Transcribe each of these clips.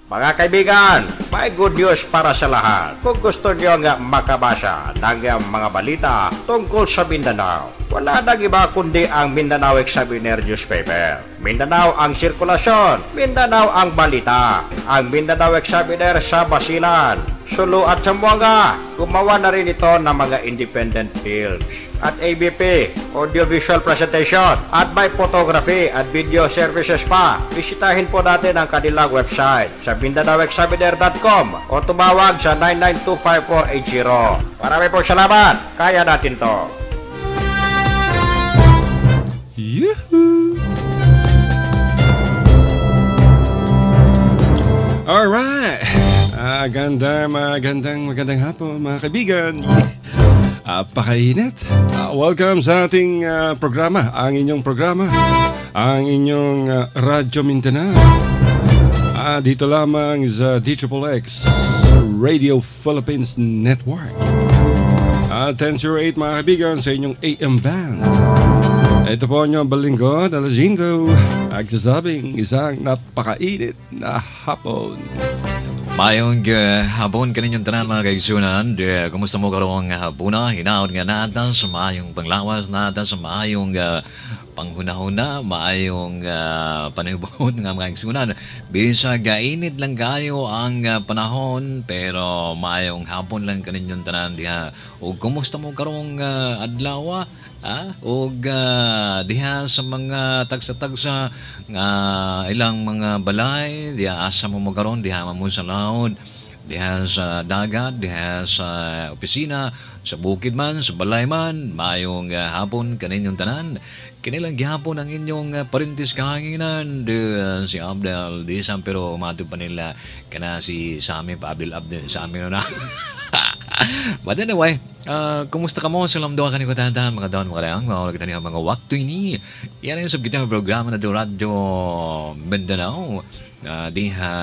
Mga kaibigan, may good news para sa lahat. Kung gusto nyo nga makabasa ng mga balita tungkol sa Mindanao, wala nang iba kundi ang Mindanao Examiner newspaper. Mindanao ang sirkulasyon, Mindanao ang balita. Ang Mindanao Examiner sa Basilan, Sulu at Zamboanga. Gumawa na rin ito ng mga independent films at ABP, audiovisual presentation, at may photography at video services pa. Bisitahin po natin ang kanilang website sa MindanaoExaminer.com o tumawag sa 9925480. Marami pong salamat. Kaya natin to. Yoo-hoo! Alright! Magandang hapon mga kaibigan. Pakainit. Welcome sa ating programa, ang inyong programa, ang inyong Radyo Mindanao. Dito lamang sa DXXX Radio Philippines Network. 1008 mga kaibigan sa inyong AM band. Ito po nyo balingkod, Alajindo, nagsasabing isang napakainit na hapon. Mayong hapon kaninyong tanan mga kaigsunan. Kumusta mo karong hapuna? Hinaot nga natin sa mayong panglawas natin sa mayong panghuna-huna, mayong panahubon nga mga kaigsunan. Bisa gainit lang kayo ang panahon, pero mayong hapon lang kaninyong tanan diha. O kumusta mo karong adlaw? O diha sa mga tagsa-tagsa nga ilang mga balay, diha asa mo karon, diha mo sa laod, diha sa dagat, diha sa opisina, sa bukid man, sa balay man, mayong hapon kaninyong tanan. Kinilang gihapon ang inyong parintis kahanginan, si Abdel, di San pero matug pa nila kana si Sami pa Abdel sa amin na. But anyway, kumusta ka mo? Salam doon kaniko tahan mga daon mga kayang mga kita niya mga waktu ini. Yan ang subject ng programa na do Radyo Mindanao. Diha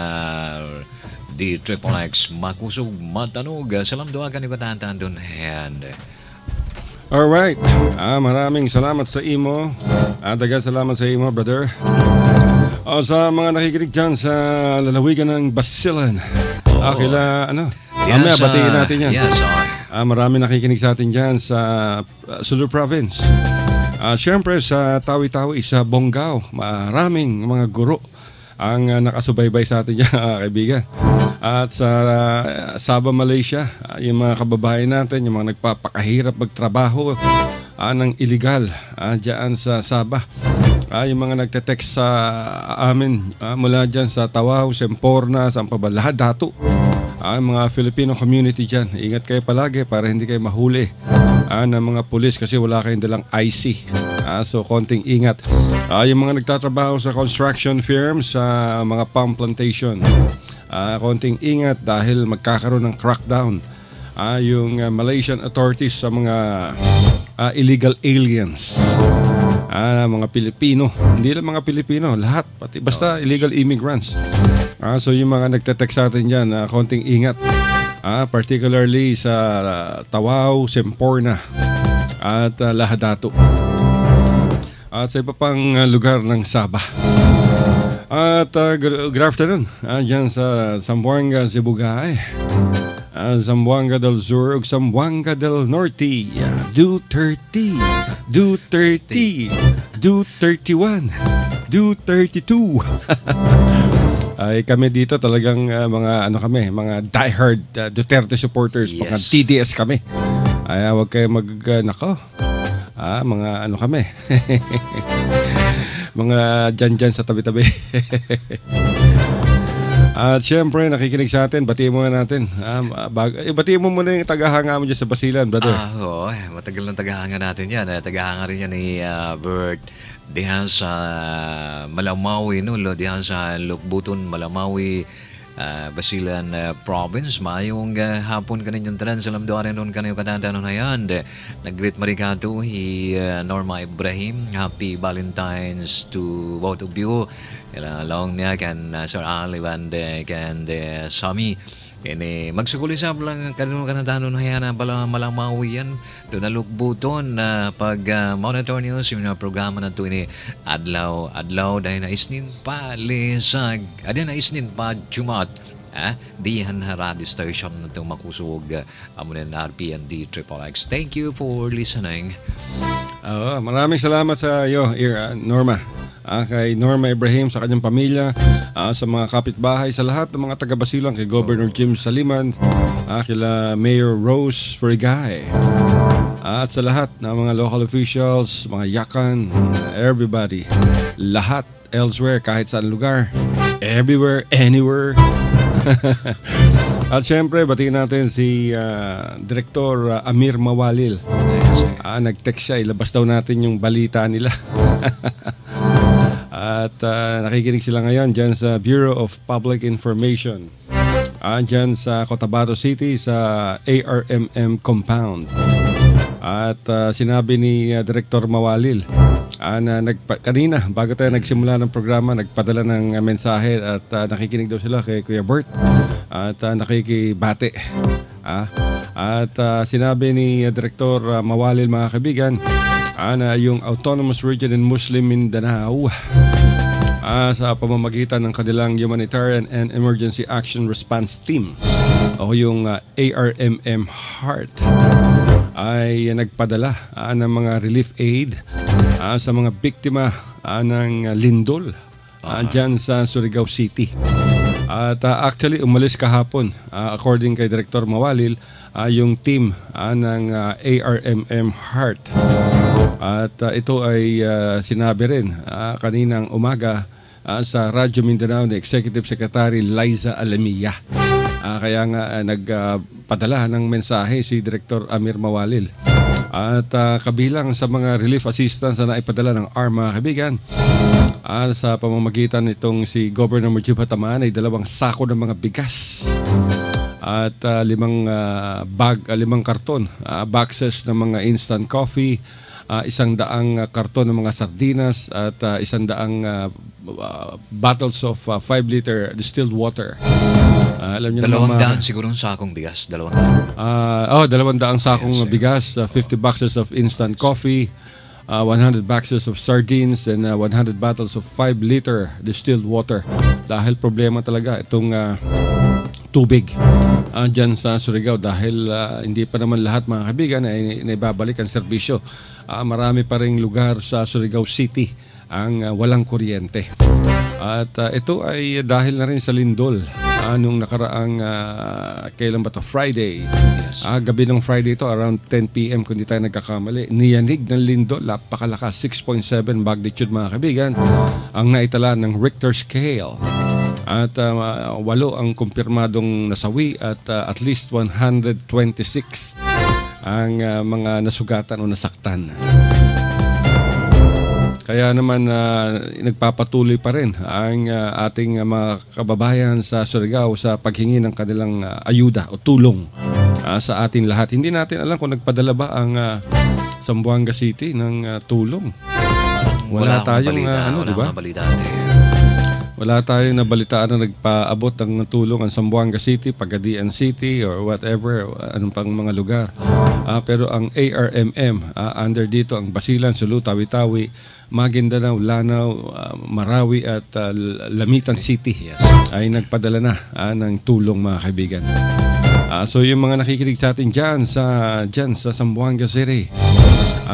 di XXX makusog matanog. Salam doon kaniko tahan doon hand. Alright, maraming salamat sa imo. Dagan salamat sa imo, brother. Sa mga nakikinig dyan sa lalawigan ng Basilan. Kila mamaya batiin natin yan. Yes, marami nakikinig sa atin dyan sa Sulu Province. Siyempre sa Tawi-Tawi, sa Bonggao, maraming mga guro ang nakasubaybay sa atin dyan, kaibigan. At sa Sabah, Malaysia, yung mga kababayan natin, yung mga nagpapakahirap magtrabaho ng illegal dyan sa Sabah. Yung mga nagte-text sa amin mula dyan sa Tawau, Semporna, Sampabalahat, Datu. Mga Filipino community dyan, ingat kayo palagi para hindi kayo mahuli ng mga pulis kasi wala kayong dalang IC. So konting ingat. Yung mga nagtatrabaho sa construction firms, sa mga palm plantation, konting ingat dahil magkakaroon ng crackdown yung Malaysian authorities sa mga illegal aliens. Mga Pilipino, hindi lang mga Pilipino, lahat, pati basta illegal immigrants. So yung mga nagte-text sa atin dyan, konting ingat. Particularly sa Tawau, Semporna at Lahadato. At sa iba pang lugar ng Sabah. At good afternoon dyan sa Zamboanga, Sibugay, Zamboanga del Sur ug Zamboanga del Norte. Do 30, do 30, do 31, do 32. Ay kami dito talagang mga diehard Duterte supporters, yes. Mga TDS kami. Ay wag kayo nako. Mga kami. Mga dyan sa tabi-tabi. At syempre, nakikinig sa atin. Batiin mo natin. Batiin mo muna yung tagahanga mo dyan sa Basilan, brother. Oo, matagal ng tagahanga natin yan. Tagahanga rin yan ni Bert. Diyan sa Malamawi, diyan sa Lukbuton, Malamawi, Basilan Province. Mayong hapon kaninyong tanan. Salam doon rin nun kaniyo katanda nun hayan. Nag-greet marikato Norma Ibrahim. Happy Valentine's to both of you. Along niya kan Sir Ali and Sami. Ini magsukulisap lang kanino kanadanon hayana bala malamawi yan. Doon nalukbuton na pag monitor news yung mga programa na to ini adlaw dahil na isnin pa lisag. Adyan na isnin pa Jumat. Dihan radio station na itong makusog amunin RPND XXX. Thank you for listening. Maraming salamat sa iyo, Norma. Kay Norma Ibrahim, sa kanyang pamilya, sa mga kapitbahay, sa lahat ng mga taga-Basilan, kay Governor Jim Saliman, kila Mayor Rose Ferigay, at sa lahat ng mga local officials, mga yakan, everybody, lahat, elsewhere, kahit saan lugar, everywhere, anywhere. At syempre, batiin natin si Director Amir Mawalil. Nag-text siya, ilabas daw natin yung balita nila. At nakikinig sila ngayon dyan sa Bureau of Public Information, dyan sa Cotabato City sa ARMM Compound. At sinabi ni Director Mawalil na kanina bago tayo nagsimula ng programa, nagpadala ng mensahe at nakikinig daw sila kay Kuya Bert at nakikibate. At sinabi ni Director Mawalil, mga kaibigan, na yung Autonomous Region in Muslim Mindanao sa pamamagitan ng kanilang Humanitarian and Emergency Action Response Team o yung ARMM HEART ay nagpadala ng mga relief aid sa mga biktima ng lindol dyan sa Surigao City. At actually umalis kahapon, according kay Director Mawalil, yung team ng ARMM HEART. At ito ay sinabi rin kaninang umaga sa Radyo Mindanao ni Executive Secretary Liza Alamilla. Kaya nga nagpadala ng mensahe si Director Amir Mawalil. At kabilang sa mga relief assistance na ipadala ng ARM, mga kaibigan, sa pamamagitan nitong si Governor Mujib Hataman ay 2 sako ng mga bigas at 5 karton, boxes ng mga instant coffee, 100 karton ng mga sardinas at 100 bottles of 5-liter distilled water. Alam niyo 200 siguro ng sakong bigas, 200. 200 sakong bigas, 50 boxes of instant coffee, 100 boxes of sardines and 100 bottles of 5-liter distilled water. Dahil problema talaga itong tubig dyan sa Surigao dahil hindi pa naman lahat, mga kaibigan, ay naibabalik ang serbisyo. Marami pa ring lugar sa Surigao City ang walang kuryente. At ito ay dahil na rin sa lindol. Nung nakaraang kailan ba to? Friday. Yes. Gabi ng Friday to around 10 p.m. kung di tayo nagkakamali. Niyanig ng lindol, napakalakas, 6.7 magnitude, mga kaibigan, ang naitala ng Richter scale. At 8 ang kumpirmadong nasawi at least 126 ang mga nasugatan o nasaktan. Kaya naman nagpapatuloy pa rin ang ating mga kababayan sa Surigao sa paghingi ng kanilang ayuda o tulong sa ating lahat. Hindi natin alam kung nagpadala ba ang Zamboanga City ng tulong. Wala tayong diba? Wala tayong nabalitaan na nagpaabot ng tulong ang Zamboanga City, Pagadian City, or whatever, anong pang mga lugar. Pero ang ARMM, under dito ang Basilan, Sulu, Tawi-Tawi, Maguindanao, Lanao, Marawi at Lamitan City ay nagpadala na ng tulong, mga kaibigan. So yung mga nakikinig sa atin dyan sa Zamboanga City,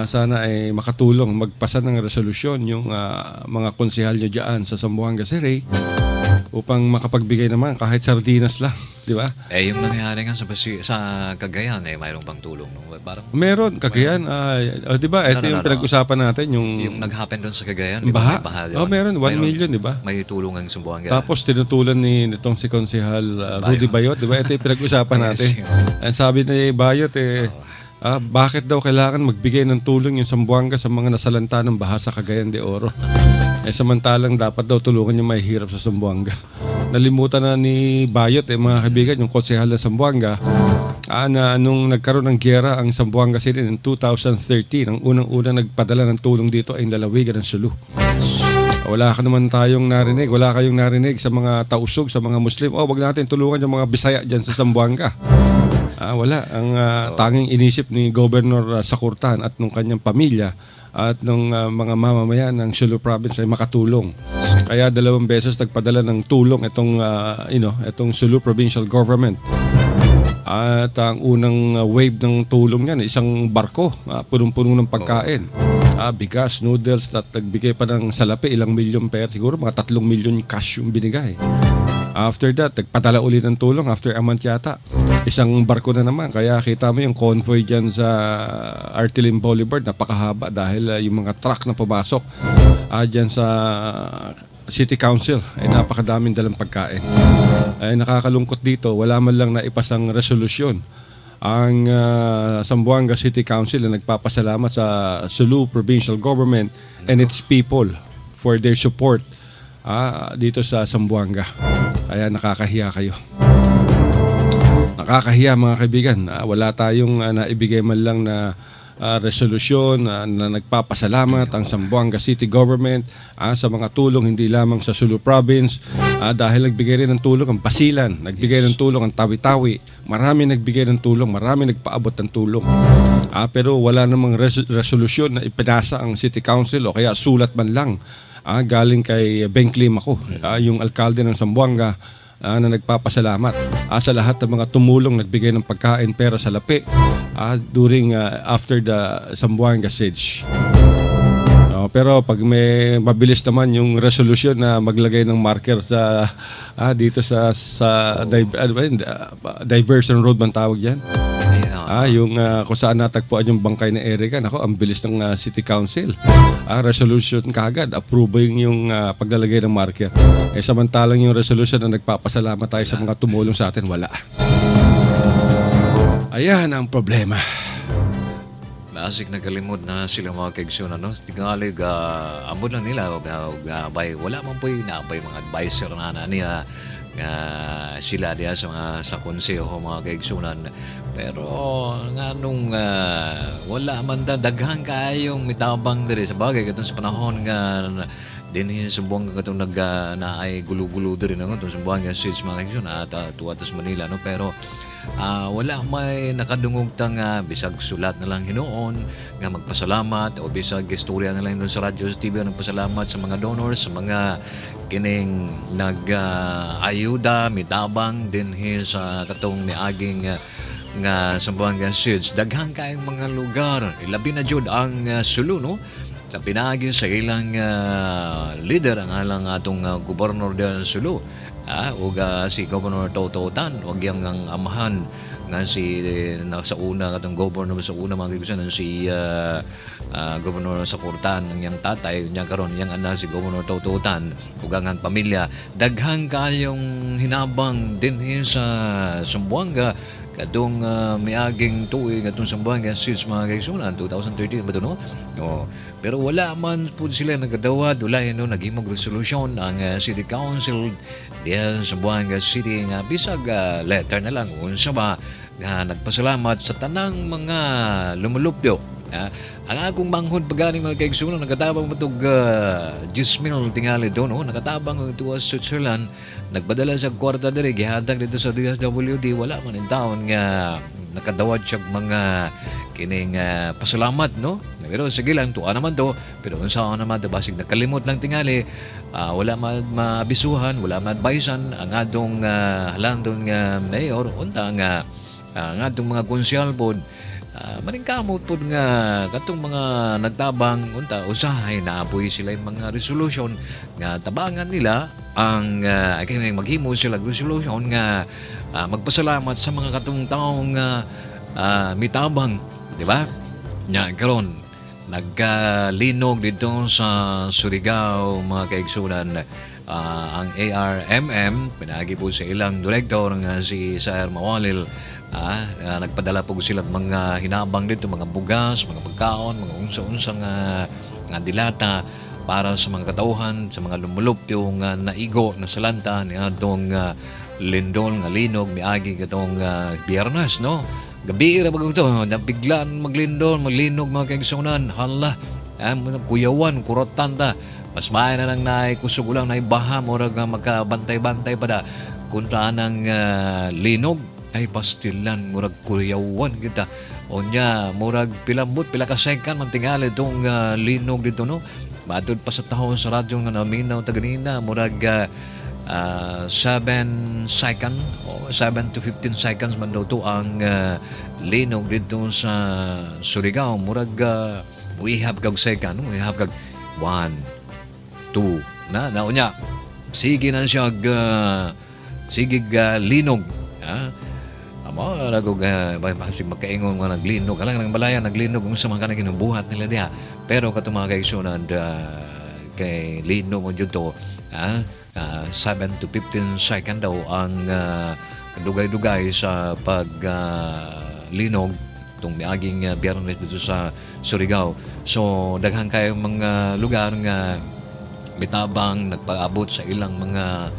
sana ay makatulong, magpasa ng resolusyon yung mga konsehal nyo dyan sa Zamboanga City upang makapagbigay naman kahit sardinas lang, di ba? Yung nangyayari nga sa Cagayan, mayroong pang tulong. No? Parang, meron, Cagayan. Di ba? Ito yung pinag-usapan natin. Yung nag-happen doon sa Cagayan. Baha? Meron. 1 million, di ba? May tulong ang Zamboanga. Tapos tinutulan nitong si Konsehal Rudy Bayot, di ba? Ito yung pinag-usapan natin. Sabi ni Bayot, bakit daw kailangan magbigay ng tulong yung Zamboanga sa mga nasalanta ng baha sa Cagayan de Oro? Samantalang dapat daw tulungan yung mahihirap sa Zamboanga. Nalimutan na ni Bayot, mga kaibigan, yung konsehal ng Zamboanga, na nung nagkaroon ng giyera ang Zamboanga City in 2013, ang unang-unang nagpadala ng tulong dito ay lalawigan ng Sulu. Wala ka naman tayong narinig, wala kayong narinig sa mga tausog, sa mga Muslim. Wag natin tulungan yung mga Bisaya dyan sa Zamboanga. Wala. Ang tanging inisip ni Governor Sakurtan at nung kanyang pamilya at nung mga mamamayan ng Sulu Province ay makatulong. Kaya 2 beses nagpadala ng tulong itong Sulu Provincial Government. At ang unang wave ng tulong niyan, isang barko, punong-puno ng pagkain. Bigas, noodles, at nagbigay pa ng salapi, ilang milyon pera, siguro mga 3 milyon cash yung binigay. After that, nagpadala uli ng tulong after a month yata. Isang barko na naman, kaya kita mo yung convoy dyan sa Artilim Boulevard, napakahaba dahil yung mga truck na pumasok dyan sa City Council ay napakadaming dalang pagkain. Ay nakakalungkot dito, wala man lang naipasang resolusyon ang Zamboanga City Council na nagpapasalamat sa Sulu Provincial Government and its people for their support dito sa Zamboanga. Kaya nakakahiya kayo. Nakakahiya mga kaibigan. Wala tayong naibigay man lang na resolusyon na nagpapasalamat ang Zamboanga City Government sa mga tulong hindi lamang sa Sulu Province dahil nagbigay rin ng tulong ang Basilan, nagbigay ng tulong ang Tawi-Tawi, marami nagbigay ng tulong, marami nagpaabot ng tulong. Pero wala namang resolusyon na ipinasa ang City Council o kaya sulat man lang galing kay Beng Climaco, yung alkalde ng Zamboanga, na nagpapasalamat sa lahat ng mga tumulong, nagbigay ng pagkain, pera, salapi during after the Zamboanga siege. Pero pag may mabilis naman yung resolution na maglagay ng marker sa dito sa diversion road man tawag diyan. Yung kung saan natagpuan yung bangkay na Erica, nako, ang bilis ng City Council. Resolution kagad, approving yung paglalagay ng marker. Samantalang yung resolution na nagpapasalamat tayo sa mga tumulong sa atin, wala. Ayan ang problema. Asik nagalimod na sila mga kaigsyon, ano? Tingalig, ambon lang nila, wala man po yung naabay mga advisor na niya, sila diya sa konseho mga kaigsunan. Pero nga nung wala man daghang kayong mitabang diri sa bagay katong sa panahon nga din sa Zamboanga katong naay gulo-gulo diri nga katong Zamboanga siege mga kaigsunan at tuwatas Manila, no? Pero wala may nakadungugtang bisag sulat na lang hinuon nga magpasalamat o bisag istorya na lang doon sa radyo sa TV nagpasalamat sa mga donors, sa mga kining nag-ayuda, mitabang din sa katong miaging nga Zamboanga siege. Daghang kayong mga lugar, ilabi na jud ang Sulu, no? Sa pinaagi sa ilang leader ang alang atong gobernador del Sulu. Si Governor Toto Tan, wag yang ang amahan nga si sa una katong governor sa una mga kigusan si Governor Sakurtan ang yang tatay niya karon yang anak si Governor Toto Tan ug ang pamilya daghang kayong hinabang din sa Zamboanga katong miaging tuig atong Zamboanga siege mga kaigsunan 2013 ba ito, no? Pero wala man po sila nagadawad, wala naghimog resolution ang City Council diyan sa Zamboanga City nga bisag letter na lang unsa ba nga nagpasalamat sa tanang mga lumulupyo. Ang akong banghod pagani mga kaigsunan nagatabang matug Gismil tingali doon, no? Nagatabang ito sa Switzerland, nagpadala sa kwarta diri gihatag dito sa DSWD, wala man in taon nga nakadawat siya mga kining pasalamat, no? Pero sige lang tuwa naman to, pero unsa naman to basig nakalimot lang tingali, wala man mabisuhan, wala man advisean ang atong halandon nga mayor unta nga ang atong mga konsyal pod maningkamot po nga katong mga nagtabang unta usahay naapoy sila yung mga resolution nga tabangan nila ang maghimo sila resolution nga magpasalamat sa mga katong taong mitabang, di ba? Nya karon nagkalinog dito sa Surigao mga kaigsunan ang ARMM pinagi po sa ilang direktor nga si Sir Mawalil. Nagpadala po sila mga hinabang dito, mga bugas, mga pagkaon, mga unsa-unsang nga dilata para sa mga katauhan, sa mga lumulupyo nga naigo na salanta ni atong lindol nga linog miagi katong Biyernes, no? Gabi ra bagong to, nabiglaan maglindol, maglinog mga kaigsunan, hala, kuyawan, kurotan ta. Mas maayo na lang na kusog ulang na ibaha murag nga magkabantay-bantay pa da kunta ng linog ay pastilan murag kuryawan kita. Onya murag pilambot pila ka second man tingali itong linog dito no. Matod pa sa tahon sa radyo nga naminaw taganina murag 7 second o 7 to 15 seconds man daw to ang linog dito sa Surigao. Murag we have kag second, we have kag 1 2 na naunya sige na siya sige linog amo ragog basig makaingon nga naglinog alang nang balayan naglinog kung sa mga kinubuhat nila diha pero kato mga kaigsunan kay linog mo jud to 7 to 15 second daw ang dugay-dugay sa pag linog itong miaging Biyernes dito sa Surigao. So daghang kayong mga lugar nga mitabang nagpaabot sa ilang mga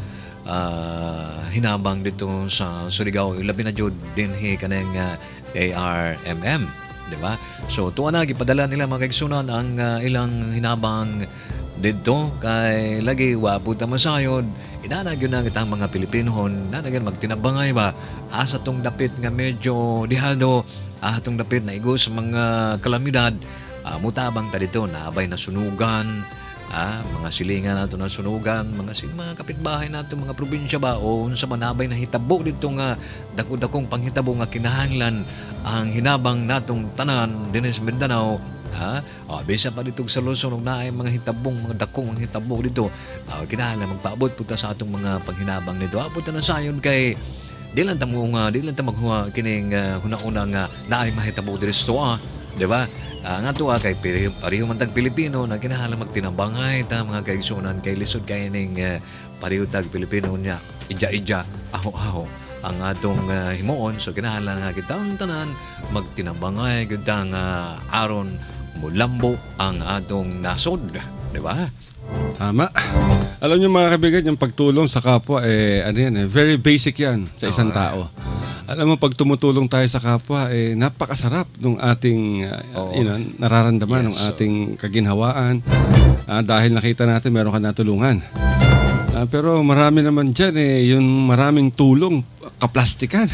hinabang dito sa Surigao. Labi na jud dinhi kanang ARMM, di ba? So tuwa na gipadala nila mga kaigsunan ang ilang hinabang dito kay lagi wapod ta masayod inanagyon na kitang mga Pilipinohon nanagyan magtinabangay ba asa tong dapit nga medyo dihado atong dapit na igo sa mga kalamidad mutabang ta dito naabay na sunugan mga silingan nato na sunugan mga kapitbahay nato mga probinsya ba o unsa man nabay na hitabo dito nga dako-dakong panghitabo nga kinahanglan ang hinabang natong tanan dinhi sa Mindanao. Bisa pa dito sa Luzon na ay mga hitabong, mga dakong mga hitabo dito. Kinahanglan magpaabot punta sa atong mga panghinabang nito. Punta na sayon kay di lang ta maghuwa kining huna-una nga naay mahitabo diri sa di ba? Nga to kay pareho man tag Pilipino na kinahanglan magtinabangay ta mga kaigsunan kay lisod kay ning pareho tag Pilipino nya ija-ija aho-aho ang atong himuon so kinahanglan nga kitang tanan magtinabangay gud nga aron mulambo ang atong nasod, di ba? Tama. Alam niyo mga kaibigan, yung pagtulong sa kapwa very basic yan sa isang tao. Alam mo pag tumutulong tayo sa kapwa napakasarap ng ating nararamdaman ng ating kaginhawaan dahil nakita natin meron ka natulungan. Pero marami naman dyan yung maraming tulong kaplastikan.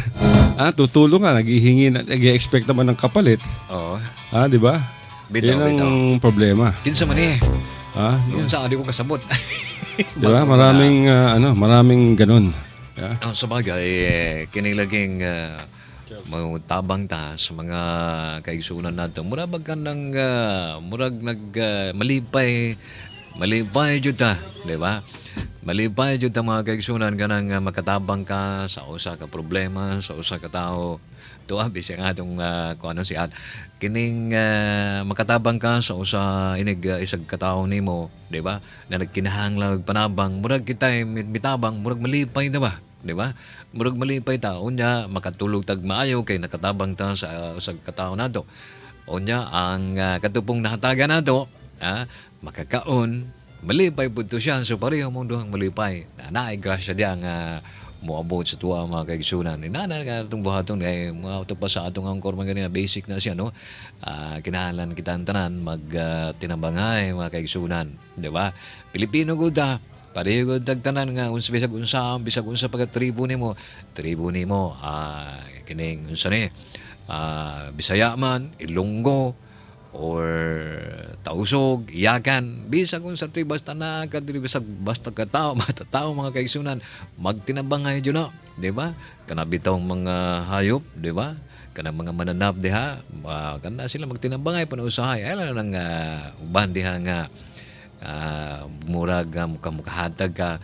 Tutulong ka, naghihingi, nag-expect naman ng kapalit. Oo. Di ba? Yan ang problema. Kinsa man yung sa adi ko kasabot. Di ba? Maraming ganun. Sa bagay, kinilaging matabang ta sa mga kaigsunan nato. Murag malipay jud ta, di ba? Malipay jud ta mga kaigsunan kanang makatabang ka sa usa ka problema, sa usa ka tawo. Tuwa bisig nga itong kining makatabang ka sa usa inig isag katawo nimo, di ba? Na nagkinahanglan panabang, murag kitay mitabang, murag malipay na ba? Di ba? Murag malipay ta, unya makatulog tag maayo kay nakatabang ta sa usag katawo nato. Unya ang katupong nahatagan nato, makakaon, malipay po ito siya. So pareho mo doang malipay. Naay grasya diya nga moabot sa tuwa mga kaigsunan. Inana ka itong buhaton kay mga ito pa sa atong angkor mga ganyan basic na siya no. Kinahanglan kita tanan tinabangay mga kaigsunan, di ba? Pilipino gud pareho gud tagtanan nga bisag unsa pagka tribo nimo kining unsa ni Bisaya man, Ilonggo or Tausog, Iyakan, bisag kung sa tribo basta na kadiri basta ka tao matatao mga kaigsunan magtinabangay jud na, di ba? Kana bitaw mga hayop, di ba? Kana mga mananap diha, kana sila magtinabangay panausahay ay lang nang uban diha nga murag mukahatag ka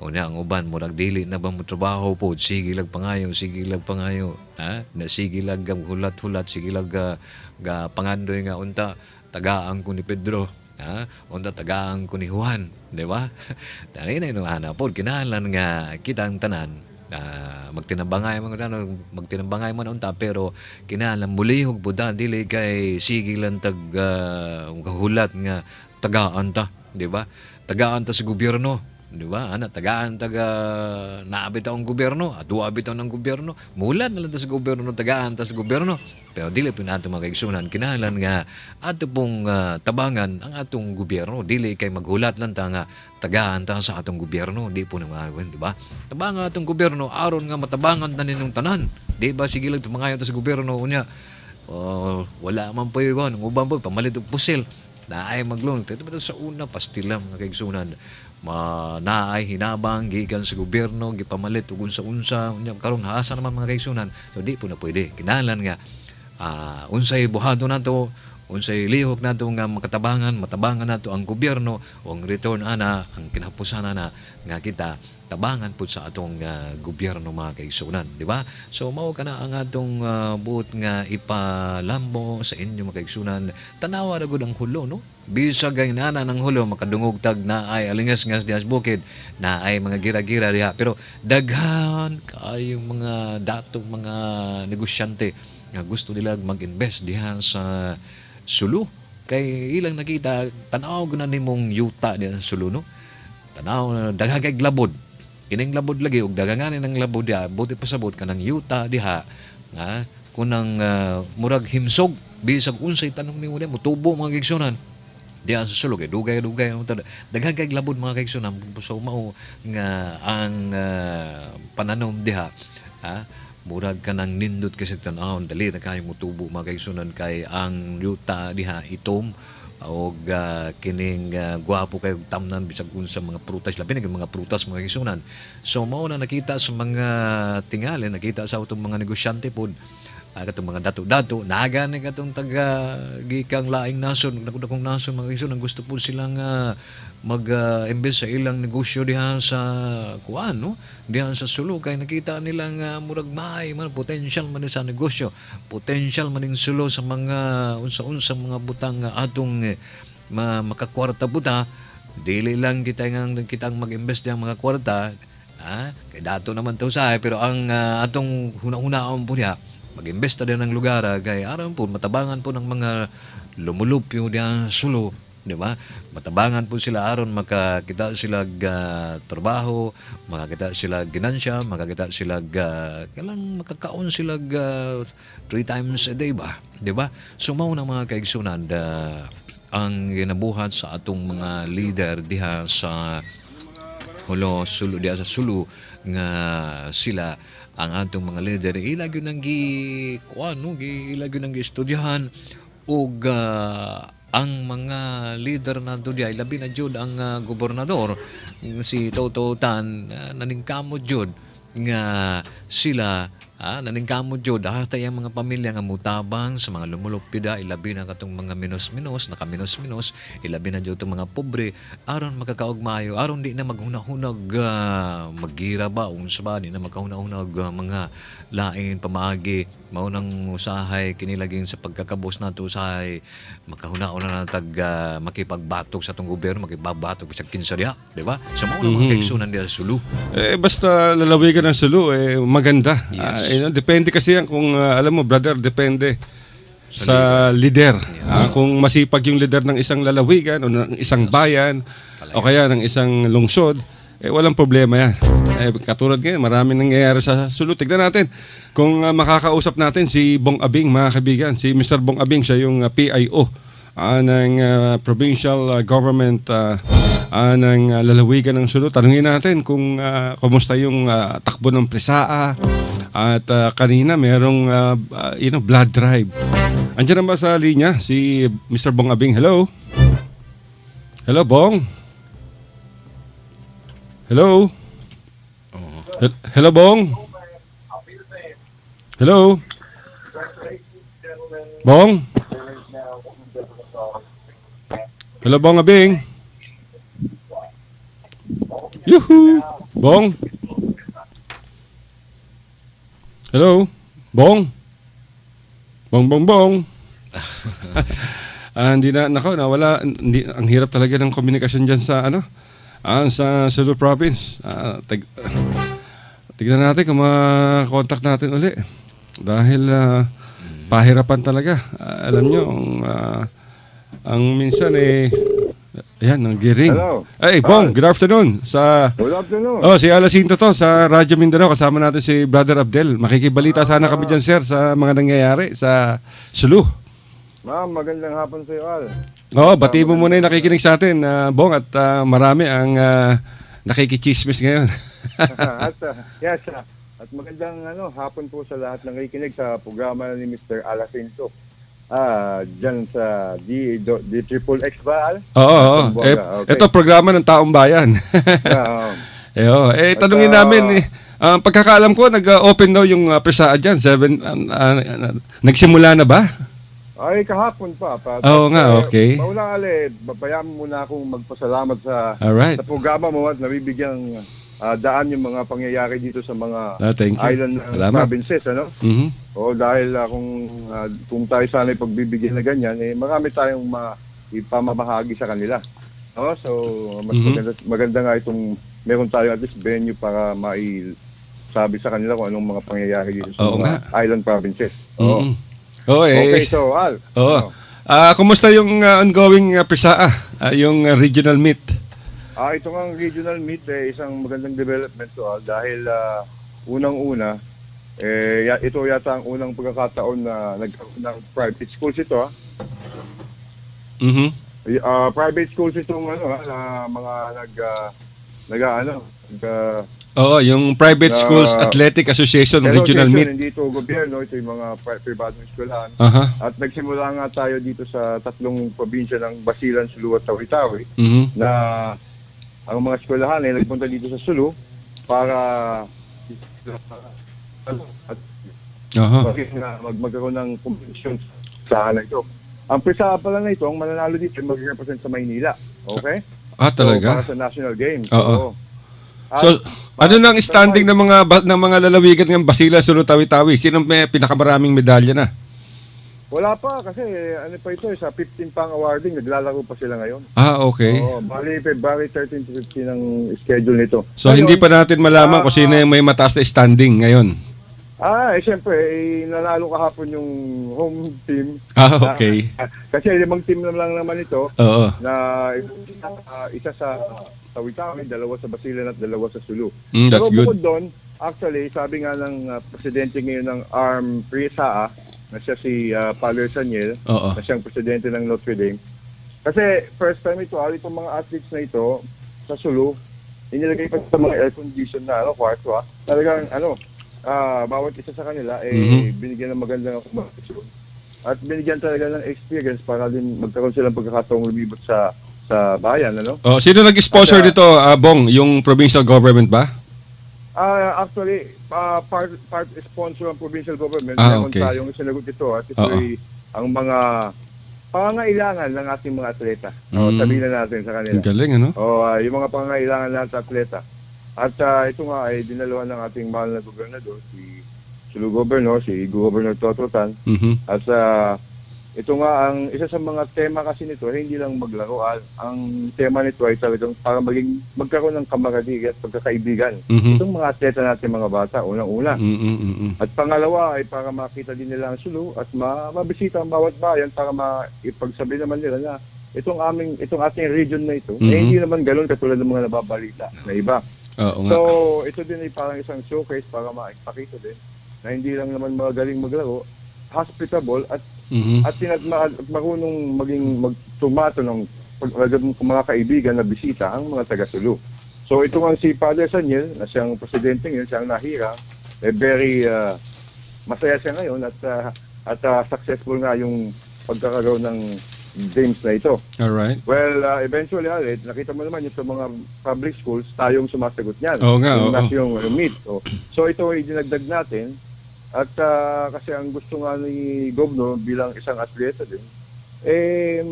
una ang uban murag dili na ba mo trabaho po sige lag pangayo na sige lag hulat-hulat sige lag pangandoy nga unta tagaan ko ni Pedro unta tagaan ko ni Juan, di ba? Dali na ino ana pod kinahanglan nga kitang tanan magtinabangay man unta pero kinahanglan mulihog pud dili kay sige lang hulat nga tagaan ta, di ba? Tagaan ta sa gobyerno. Di ba? Tagaan, naabitaw ang gobyerno, at duabitaw ng gobyerno. Mulan na lang sa gobyerno, tagaan sa gobyerno. Pero dili po natin mga kaigsunan, kinahalan nga ato pong tabangan ang atong gobyerno. Dili kay maghulat lang ta nga tagaan sa atong gobyerno. Di po naman, di ba? Tabangan atong gobyerno, aron nga matabangan na ninyong tanan. Di ba? Sige lang tumangayon sa gobyerno. Unya, wala man po yun. Nung ubang po, pamalit og pusil. Naay maglong. Ito ba sa una, pastilang mga kaigsunan. Naay hinabang gikan sa gobyerno gipamalit ug unsa-unsa karon haasa naman mga kaigsunan, so di po na pwede. Kinahanglan nga unsay buhado nato, unsay lihok nato nga matabangan nato ang gobyerno o ang return ana ang kinahapusan na nga kita tabangan pud sa atong gobyerno mga kaigsunan, di ba? So mao kana ang atong buot nga ipalambo sa inyo mga kaigsunan. Tanawa na gud ang hulo, no? Bisag ang nana ng hulo makadungog tag na ay alingas-ngas diha sa bukid, na ay mga gira-gira diha, pero daghan kayong mga datong mga negosyante nga gusto nila mag-invest diha sa Sulu. Kay ilang nakita tanaw gud na nimong yuta diha sa Sulu, no? Tanaw daghan kay labod. Kining labod lagi ug daganganin ng labod diha, buti pasabot kanang yuta diha nga kunang murag himsog bisag unsay tanong nimo diha mutubo mga kaigsunan diha sa sulog dugay daghan kay labod mga kaigsunan. So mao nga ang pananom diha murag kanang nindot kasi tan-awon dali na kay mutubo mga kaigsunan, kay ang yuta diha itom og kining gwapo kay tamnan bisag unsa mga prutas, labi na mga prutas mga kaigsunan. So mao na nakita sa mga tingali, nakita sa utong mga negosyante pod katong mga dato-dato naga ni katong taga gikang laing nason, nakudakong nason mga kaigsunan, gusto po silang mag-invest sa ilang negosyo diha sa kuan, no? Diha sa Sulu, kay nakita nilang murag may man potential man sa negosyo, potential man ning Sulu sa mga unsa-unsa mga butang atong makakwarta buta. Dili lang kitang mag-invest diha mga kwarta, kay dato naman to sa pero ang atong hunahunahon po diha mag-invest din ng lugar kay aron po matabangan po ng mga lumulupyo diha sa Sulu, di ba? Matabangan po sila aron makakita sila trabaho, makakita sila ginansya, makakita sila kailang makakaon sila 3 times a day ba, di ba? So mao na mga kaigsunan ang ginabuhat sa atong mga leader diha sa Sulu diha sa Sulu nga sila ang atong mga leader ilagyo nang ilagyo nang giestudyahan ug ang mga leader na doon ay labi na jud ang gobernador si Toto Tan naningkamot jud nga sila naningkamot jud hatay ang mga pamilya nga mutabang sa mga lumulupida, ilabi na katong mga minos-minos, nakaminos-minos, ilabi na jud itong mga pobre aron makakaugmayo, aron di na maghunahunag magira ba unsa ba, di na magkahunahunag mga lain pamaagi. Mao nang usahay kinilaging sa pagkakabos nato usahay makahuna-una na makipagbatok sa atong gobyerno, makipagbatok sa kinsa diha, di ba? So mao na mga kaigsunan diha sa Sulu. Basta lalawigan ng Sulu maganda. Yes. Depende kasi yan kung alam mo brother, depende sa leader. Kung masipag yung leader ng isang lalawigan o ng isang bayan o kaya ng isang lungsod, walang problema yan. Katulad ngayon, marami nangyayari sa Sulu. Tignan natin kung makakausap natin si Bong Abing, mga kaibigan. Si Mr. Bong Abing, siya yung PIO ng provincial government ng lalawigan ng Sulu. Tanungin natin kung kumusta yung takbo ng Prisaa. At kanina merong blood drive. Andiyan na ba sa linya si Mr. Bong Abing? Hello? Hello, Bong? Hello? Hello, Bong? Hello? Bong? Hello, Bong Abing? Yuhu! Bong? Hello? Bong? Bong, bong, bong. Hindi na, nawala. Ang hirap talaga ng komunikasyon dyan sa, sa Sulu Province. Tignan natin kung ma-contact natin uli. Dahil pahirapan talaga. Alam nyo, ang minsan Ayan, ang giring. Hello. Ay, Bong, good afternoon. Good afternoon. Si Alacinto to, sa Radyo Mindanao. Kasama natin si Brother Abdel. Makikibalita sana kami dyan, sir, sa mga nangyayari sa Sulu. Ma'am, magandang hapon sa iyo, Al. Bati mo muna yung nakikinig sa atin, Bong, at marami ang nakikichismis ngayon. At magandang hapon po sa lahat ng nakikinig sa programa ni Mr. Alacinto. Diyan sa D-Triple-X ba, Al? Oo. Okay. Ito, programa ng Taong Bayan. Tanungin namin, pagkakaalam ko, nag-open daw yung presaan dyan. Nagsimula na ba? Ay, kahapon pa. Okay. Mauna, Ale, babayaan mo muna akong magpasalamat sa programa mo at nabibigyang daan yung mga pangyayari dito sa mga island provinces, Mm-hmm. Dahil kung tayo sana pagbibigyan na ganyan, marami tayong ipamamahagi sa kanila. So, mas maganda nga itong meron tayo at least venue para maisabi sa kanila kung anong mga pangyayari dito sa mga island provinces. Okay, so Al. Kumusta yung ongoing PRISAA, yung regional meet? Ito nga regional meet, isang magandang development to, Al, dahil unang-una, ito yata ang unang pagkakataon na nagkaroon ng private schools ito. Mm-hmm. Private schools itong yung Private Schools Athletic Association Regional Meet. Hindi ito gobyerno, ito yung mga pribadong eskwelahan. At nagsimula nga tayo dito sa tatlong probinsya ng Basilan, Sulu at Tawi-Tawi, na ang mga eskwelahan ay nagpunta dito sa Sulu para magkaroon ng competition sa ito. Ang PRISAA pala na ito, ang mananalo dito ay mag-represent sa Maynila. Okay? Talaga? Para sa National Games. So, ano nang standing ng mga lalawigan ng Basilan, Sulu, Tawi-Tawi? Sino may pinakamaraming medalya na? Wala pa kasi sa 15 pang awarding, naglalaro pa sila ngayon. Okay. Bali February 13 to 15 ang schedule nito. So, hindi pa natin malaman kung sino yung may mataas na standing ngayon. Siyempre, nanalo kahapon yung home team. Okay. Kasi 5 team lang naman ito. Oo. Na isa sa Tawi-Tawi, 2 sa Basilan at 2 sa Sulu. That's good. Bukod doon, actually, sabi nga ng presidente ngayon ng PRISAA, na siya si Paolo Saniel, na siyang presidente ng Notre Dame. Kasi first time ito, itong mga athletes na ito sa Sulu, inilagay pa sa mga air condition na kwarto. Talagang bawat isa sa kanila binigyan ng magandang accommodation at binigyan talaga ng experience para din magkaroon silang pagkakataong lumibot sa bayan. Sino nag-sponsor dito, Bong? Yung provincial government ba? Actually, part sponsor ng provincial government. Meron tayong sinagot ito at ito ay ang mga pangangailangan ng ating mga atleta. Sabihin na natin sa kanila. Galing, yung mga pangangailangan ng ating atleta. At ito nga ay dinaluhan ng ating mahal na gobernador, si Sulu Governor, si Governor Toto Tan. At ito nga, ang isa sa mga tema kasi nito, hindi lang maglaro. Ang tema nito ay talagang para magkaroon ng kamaradiga at pagkakaibigan. Itong mga atleta natin, mga bata, unang-una. At pangalawa ay para makita din nila ang Sulu at mabisita ang bawat bayan para maipagsabi naman nila na itong ating region na ito, hindi naman ganoon katulad ng mga nababalita na iba. So, ito din ay parang isang showcase para maipakita din na hindi lang naman magaling maglaro, hospitable at marunong magtumato ng mga kaibigan na bisita ang mga taga-Sulu. So ito nga si Father Saniel, na siyang presidente ngayon, siyang nahirang, very masaya siya ngayon at successful nga yung pagkakaroon ng games na ito. Alright. Well, eventually, nakita mo naman yung sa mga public schools, tayong sumasagot niyan. Yung meet. So ito ay dinagdag natin. At kasi ang gusto nga ni Governor bilang isang atleta din,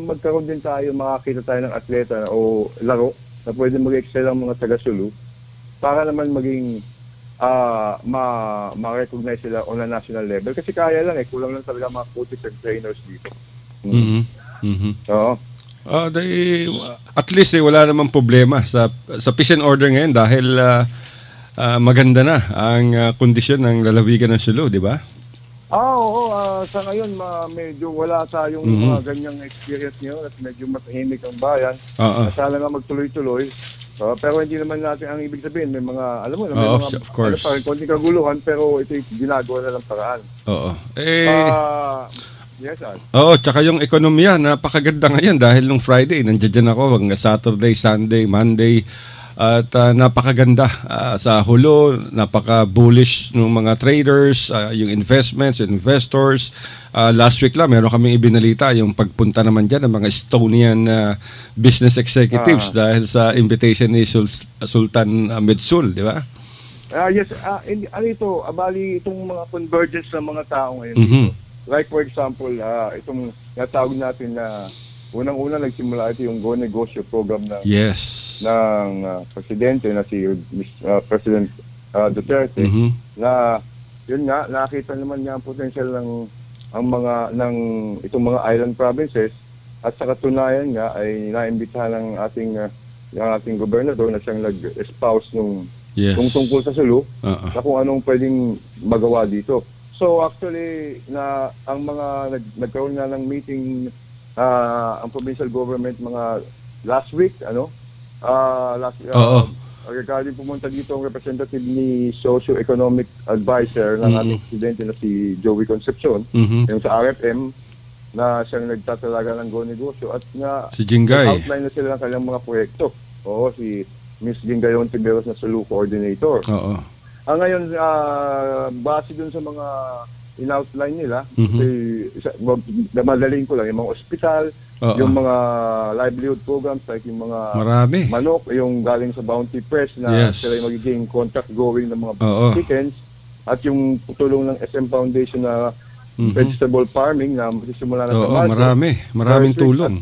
magkaroon din tayo, makakita tayo ng atleta o laro na pwede mag-excel ang mga taga-Sulu para naman maging ma-recognize sila on a national level. Kasi kaya lang kulang lang talaga mga coaches and trainers dito. At least wala namang problema sa peace and order ngayon dahil maganda na ang kondisyon ng lalawigan ng Sulu, di ba? Oo. Sa ngayon, medyo wala tayong mga ganyang experience ngayon at medyo matahimik ang bayan. Sana nga magtuloy-tuloy. Pero hindi naman natin ang ibig sabihin. May mga, alam mo, may mga, of course. konting kaguluhan, pero ito ginagawa na lang paraan. Oo. Yes, Al. Oo, tsaka yung ekonomiya, napakaganda ngayon dahil nung Friday, nandiyan ako hanggang Saturday, Sunday, Monday. At napakaganda sa hulo, napaka-bullish ng mga traders, yung investments, investors. Last week lang, meron kaming ibinalita yung pagpunta naman dyan ng mga Estonian business executives dahil sa invitation ni Sultan Medsul, di ba? Yes, bali itong mga convergence ng mga tao ngayon. Like for example, itong natawag natin na unang-una nagsimula ito yung Go Negosyo program ng presidente na si President Duterte na yun nga nakita naman niya ang potential ng itong mga island provinces at sa katunayan nga ay naimbitahan ng ating gobernador na siyang nag-espouse nung tungkol sa Sulu na kung anong pwedeng magawa dito. So actually ang mga nagkaroon na ng meeting ang provincial government mga last week regarding pumunta dito ang representative ni socio-economic advisor ng ating presidente na si Joey Concepcion yung sa RFM na siyang nagtatalaga ng Go Negosyo at nga si Jingay outline na sila ng kanilang mga proyekto. Si Miss Jingay Ontiveros na Sulu coordinator. Ngayon base dun sa mga in-outline nila, madaling ko lang, yung mga ospital, yung mga livelihood programs, like yung mga manok, yung galing sa Bounty Press na sila yung magiging contract going ng mga chickens, at yung tulong ng SM Foundation na vegetable farming na magsisimula na sa Marso. Maraming tulong.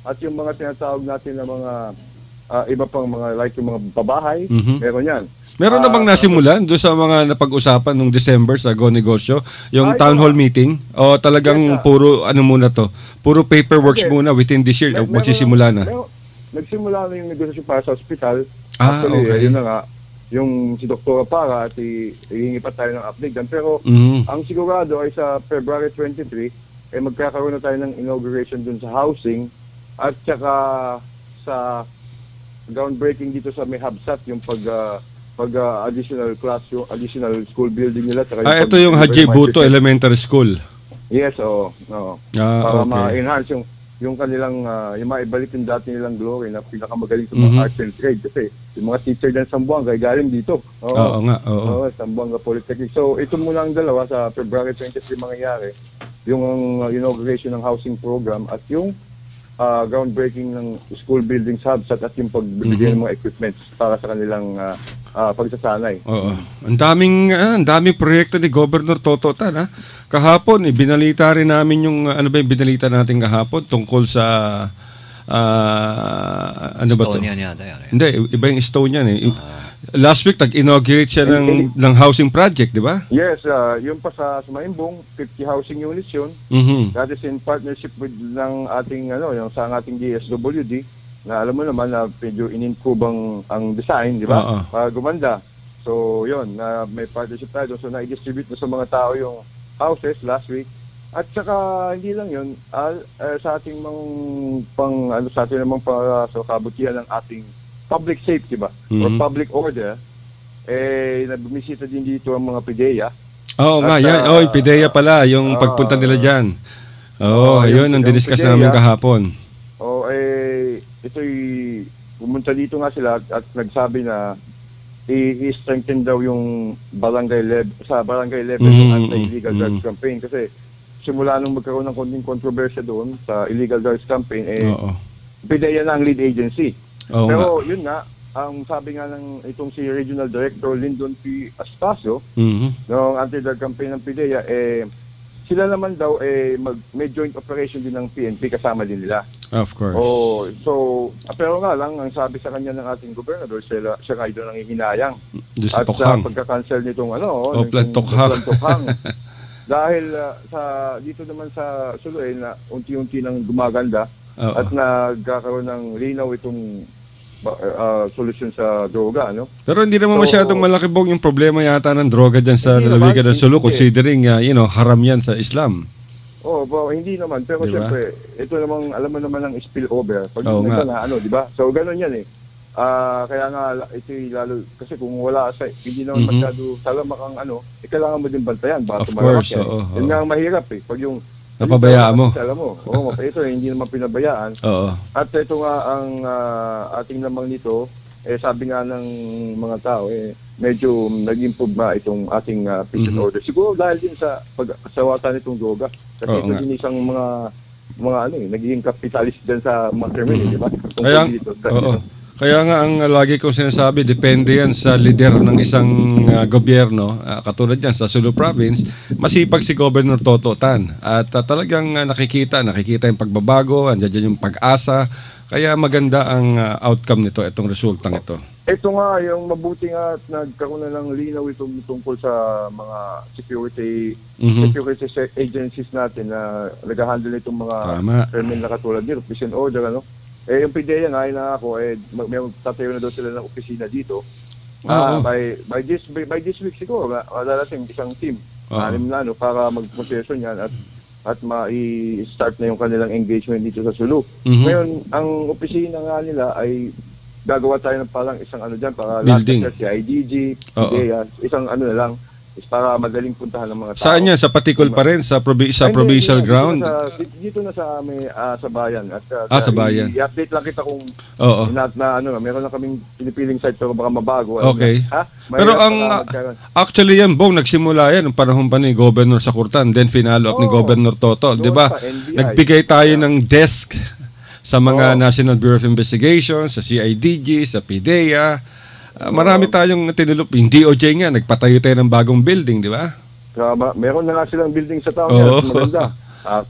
At yung mga tinatawag natin na mga iba pang mga like yung mga babahay, meron yan. Meron na bang nasimulan doon sa mga napag-usapan nung December sa Go Negosyo? Yung town hall meeting? O talagang puro muna to? Puro paperworks muna within this year? Magsisimula na? Nagsimula na yung negosyo para sa hospital. Actually, yun na nga. Yung si Dr. Para at hihingi pa tayo ng update dyan. Pero ang sigurado ay sa February 23, magkakaroon na tayo ng inauguration dun sa housing at saka sa groundbreaking dito sa may Habsat, yung additional classroom, additional school building nila. Ito yung Haji Buto Elementary School. Yes, para ma-enhance yung kanilang, yung maibalik yung dati nilang glory na pinakamagaling sa mga arts and trade. Kasi yung mga teacher dyan sa Sambuanga ay galing dito. Sambuanga Polytechnic. So, ito muna ang dalawa sa February 23 mangyayari. Yung inauguration ng housing program at yung groundbreaking ng school building Habsat at yung pagbibigay ng mga equipments para sa kanilang pagsasanay. Ang daming proyekto ni Governor Toto Tan. Kahapon, ibinalita rin namin yung, yung binalita natin kahapon tungkol sa, Estonian yata yan. Hindi, iba yung Estonian last week, nag-inaugurate siya ng housing project, di ba? Yes, yung pa sa Maimbong, 50 housing units yun. That is in partnership with ng ating, yung sa ating DSWD, na alam mo naman na medyo in-improve ang design, di ba? Para gumanda. So, yun, may partnership tayo. So, na-distribute na sa mga tao yung houses last week. At saka, hindi lang yun, sa ating sa ating namang kabutihan ng ating public safety ba? Or public order, bumisita din dito ang mga PIDEA. Yung PIDEA pala, yung pagpunta nila dyan. Ayun, ang diniscuss namin kahapon. Ito'y pumunta dito nga sila at nagsabi na i-strengthen daw yung barangay level ng anti-illegal drugs campaign kasi simula nung magkaroon ng konting kontrobersya doon sa illegal drugs campaign, PIDEA na ang lead agency. Pero yun nga, ang sabi nga ng itong si Regional Director Lyndon P. Astacio, ng anti-drug campaign ng PIDEA, sila naman daw may joint operation din ng PNP, kasama din nila. Of course. Pero nga lang, ang sabi sa kanya ng ating gobernador, siya nga ito nangihinayang. At sa pagka-cancel nitong Oplan Tokhang. Dahil dito naman sa Sulu na unti-unti nang gumaganda at nagkakaroon ng linaw itong solusyon sa droga, no? Pero hindi naman masyadong malaki yung problema yata ng droga dyan sa Hindi lalawigan naman, ng Sulu, hindi. considering, haram yan sa Islam. Hindi naman. Pero Diba? siyempre, ito namang, alam mo naman ang spillover. Pag Oo nga. di ba? So, ganun yan eh. Kaya nga, ito lalo, kasi kung wala hindi naman masyado talamak ang kailangan mo din bantayan. Baka Of tumalamak course, yan. oo. Yun nga ang mahirap eh. Pag yung, Napabayaan mo. Alam mo. Ito hindi naman pinabayaan. Oo. At ito nga ang ating lamang nito, sabi nga ng mga tao, medyo nag-improve na itong ating patient order. Siguro dahil din sa pagsawatan nitong droga. Kasi Oo ito nga. din isang mga nagiging capitalist din sa mga terminal, di ba? Kaya nga ang lagi kong sinasabi, depende yan sa lider ng isang gobyerno. Katulad yan sa Sulu Province, masipag si Governor Toto Tan. At talagang nakikita yung pagbabago, andyan yung pag-asa. Kaya maganda ang outcome nito, itong resultang ito. Ito nga, yung mabuti nga at nagkaroon na ng linaw itong tungkol sa mga security agencies natin na nag-handle itong mga terminal na katulad nito, patient order, yung PDEA nga, ako, may tatayo na daw sila ng opisina dito. By this week siguro, darating isang team, para mag-proseso niyan at ma-start na yung kanilang engagement dito sa Sulu. Ngayon, ang opisina nga nila ay gagawa tayo ng parang isang dyan, para building. lahat si IDG, PDEA, isang na lang, is para madaling puntahan ng mga tao. Saan yan? Sa Patikul pa rin? Sa provincial ground? Dito na sa sa bayan. At, sa bayan. I-update lang kita kung meron na kaming pinipiling site pero baka mabago. Okay. Pero actually yan, Bong, nagsimula yan ng panahon pa ni Governor Sakurtan, then finalo up ni Governor Toto. Di ba? Nagbigay tayo ng desk sa mga National Bureau of Investigation, sa CIDG, sa PDEA. Marami tayong tinulog. Yung DOJ nga, nagpatayo tayo ng bagong building, di ba? Meron na nga silang building sa taon niya. Maganda.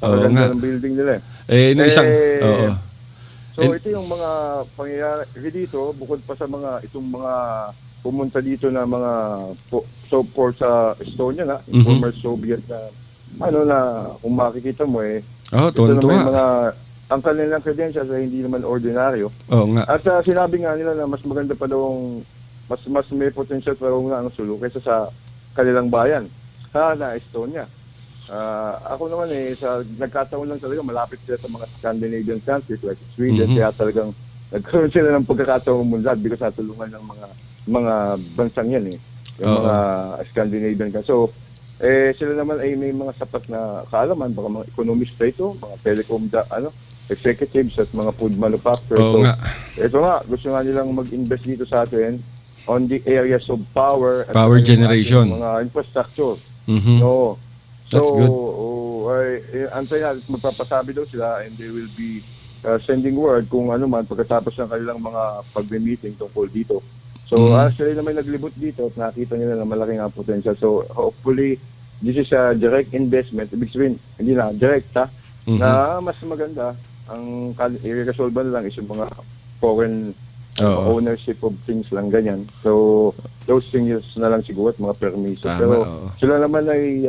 Maganda ng building nila. Ito yung mga pangyayari dito, bukod pa sa itong mga pumunta dito na mga support sa Estonia na, former Soviet na kung makikita mo tuwan-tuwa. Ang kanilang credentials ay hindi naman ordinaryo. Nga. At sinabi nga nila na mas maganda pa daw, mas may potential pa daw nga ang Sulu kaysa sa kanilang bayan, na Estonia. Ako naman nagkataon lang talaga, malapit sila sa mga Scandinavian countries like Sweden, kaya talagang nagkaroon sila ng pagkakataong munlad because sa tulungan ng mga bansang yan yung mga Scandinavian countries. So, sila naman ay may mga sapat na kaalaman, baka mga economist pa ito, mga telecom executives at mga food manufacturers. Ito nga, gusto nga nilang mag-invest dito sa atin on the areas of power generation, mga infrastructure. That's good. Antay na, magpapasabi daw sila and they will be sending word kung ano man pagkatapos ng kanilang mga pagme-meeting tungkol dito. So, sila naman naglibot dito at nakita nila na malaking ang potential. So, hopefully, this is a direct investment. Ibig sabihin, hindi na, direct na mas maganda. Ang i-resolve na lang is yung mga foreign ownership of things lang ganyan. So, those things na lang siguro at mga permiso. Pero sila naman ay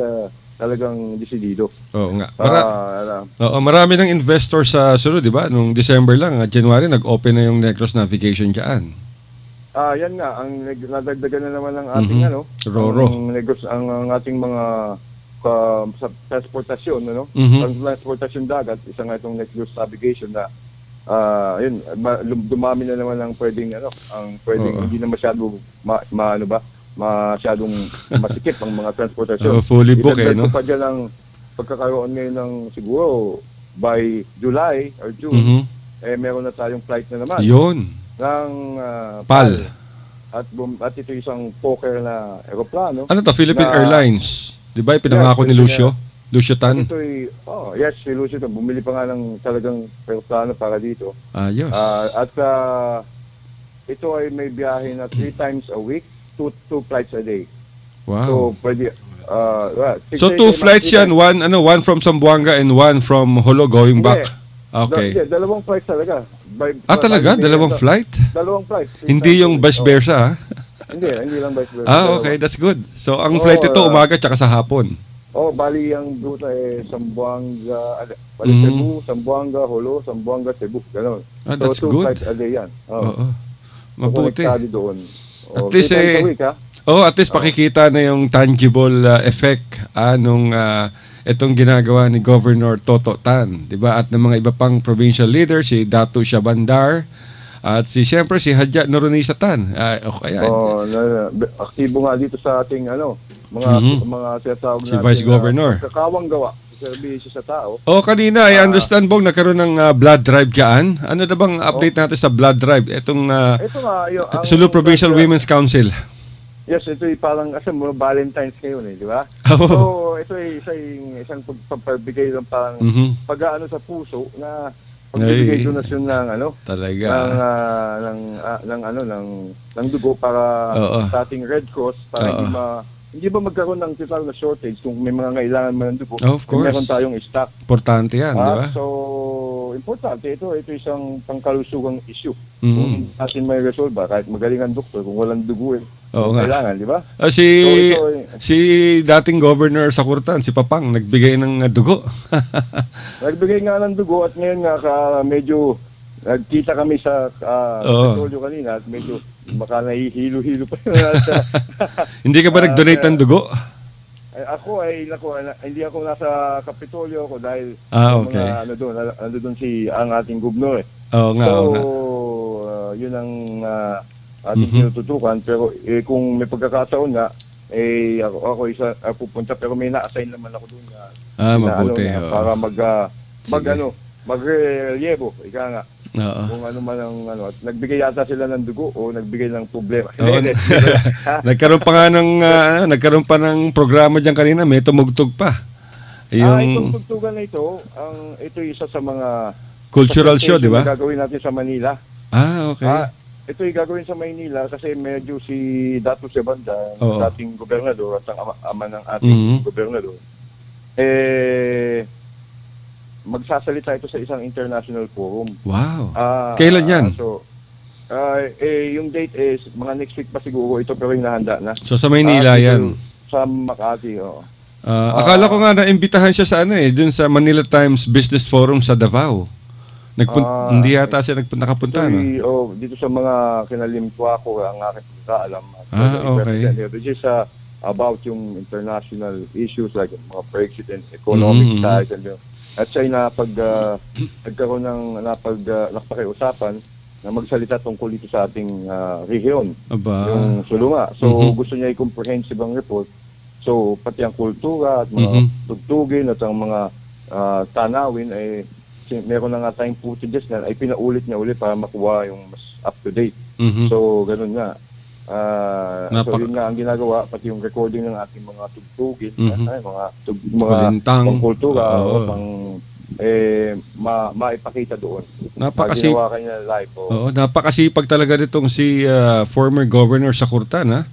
talagang desidido. Marami ng investors sa Sulu, di ba? Nung December lang, January, nag-open na yung Negros Navigation dyan. Yan nga, ang nadagdagan na naman ng ating Roro. Ang ating mga sa transportasyon, ang transportasyon dagat, isa nga itong Negros Navigation na dumami na naman ang pwedeng hindi na masyado masyadong masikip ang mga transportasyon. Fully book pa dyan ang pagkakaroon ngayon ng siguro by July or June, meron na tayong flight na naman. Yun. Ng PAL. At ito isang poker na aeroplano. Ano to? Philippine Airlines. Di ba? Pinangako ni Lucio? Lucio Tan? Yes, si Lucio Tan. Bumili pa nga ng talagang aeroplano para dito. Yes. At ito ay may biyahe na 3 times a week, 2 flights a day. Wow. So, pwede... so 2 flights yan, one from Zamboanga and one from Holo going back. Okay. Dalawang flights talaga. Talaga? Dalawang flight? Dalawang flight. Hindi yung vice versa, Hindi lang vice versa. Okay, that's good. So, ang flight ito umaga tsaka sa hapon. Bali ang ruta Zamboanga, Cebu, Zamboanga, Holo, Zamboanga, Cebu. Gano'n. That's so, 2 good. flights a day yan. Mabuti. Konektado doon. At least at least pakikita na yung tangible effect nung itong ginagawa ni Governor Toto Tan, 'di ba? At ng mga iba pang provincial leaders, si Datu Shabandar at siyempre si Hadja Noronisa Tan. Aktibo nga dito sa ating mga tinatawag si Vice Governor. Kakawang gawa, serbisyo sa tao. Kanina I understand bong nagkaroon ng blood drive kaan. Ano na bang update natin sa blood drive? Itong ito nga, Sulu Provincial Women's Council. Yes, ito ay parang Valentine's ngayon di ba? So, ito ay isang pagpapabigay ng parang pag-aano sa puso na pagbibigay donasyon ng talaga ng dugo para sa ating Red Cross para hindi ba magkaroon ng total na shortage kung may mga kailangan man ng dugo. Of course. Meron tayong stock. Importante yan, di ba? So, importante. Ito isang pangkalusugang issue. Kung natin may resolve kahit magaling ang doktor, kung walang dugo kailangan, di ba? Si dating governor sa Kurtan, si Papang, nagbigay ng dugo. Nagbigay nga ng dugo at ngayon nga medyo nagkita kami sa petrolyo kanina at medyo baka nahihilo-hilo pa yun. Hindi ka ba nag-donate ng dugo? Hindi ako nasa Kapitolyo ako dahil okay. Doon ang ating gubernur yun ang ating tinututukan pero kung may pagkakataon nga ako pupunta pero may na-assign naman ako doon mabuti para mag-relyebo ika nga. Kung ano man ang nagbigay yata sila ng dugo o nagbigay ng problema. Nagkaroon pa ng programa diyan kanina, may tumugtog pa. Itong tugtugan na ito, ito isa sa mga cultural show, di ba? Gagawin natin sa Manila. Okay. Ito ay gagawin sa Manila kasi medyo si Datu Shabandar, dating gobernador at ang ama ng ating gobernador, magsasalita ito sa isang international forum. Wow. Kailan yan? Yung date is mga next week pa siguro ito pero yung nahanda na. So sa Maynila yan? Sa Makati, akala ko nga na-imbitahan siya sa dun sa Manila Times Business Forum sa Davao. Hindi yata siya nakapunta, no? Dito sa mga kinalimtwa ko ang aking pagkaalam. Okay. Which is about yung international issues like mga Brexit and economic ties and at siya nagkaroon ng napakiusapan na magsalita tungkol dito sa ating rehiyon, yung Sulunga. So gusto niya i-comprehensive ang report. So pati ang kultura at mga tugtugin at ang mga tanawin meron na nga tayong footages na ay pinaulit niya ulit para makuha yung mas up-to-date. So ganun nga. So yun nga ang ginagawa, pati yung recording ng ating mga tugtugin, mga pangkultura, maipakita doon. Ginawa kanya live. Napakasipag talaga nitong si former governor sa Kurtan,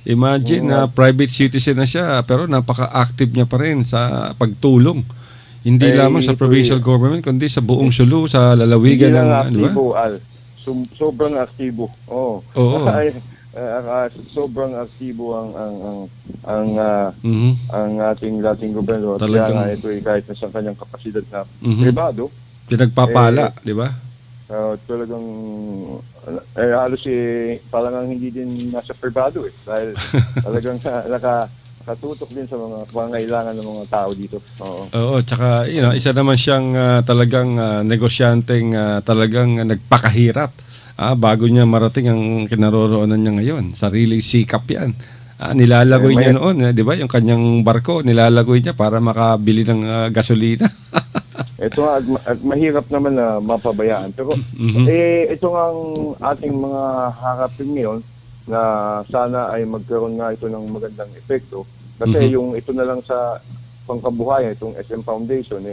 Imagine na private citizen na siya, pero napaka-active niya pa rin sa pagtulong. Hindi lamang sa provincial government, kundi sa buong Sulu, sa lalawigan ng... Aktibo, sobrang aktibo. Sobrang aktibo ang ating dating gobernador. Kaya nga ito kahit nasa kanyang kapasidad na pribado. Pinagpapala, di ba? Talagang halos parang hindi din nasa pribado dahil talagang nakatutok din sa mga pangailangan ng mga tao dito. Tsaka isa naman siyang talagang negosyanteng talagang nagpakahirap. Bago niya marating ang kinaroroonan niya ngayon. Sariling sikap yan. Nilalagoy niya noon, di ba? Yung kanyang barko, nilalagoy niya para makabili ng gasolina. Ito nga, mahirap naman na mapabayaan. Pero ito nga ang ating mga harapin ngayon na sana ay magkaroon nga ito ng magandang epekto. Kasi yung ito na lang sa pangkabuhayan, itong SM Foundation,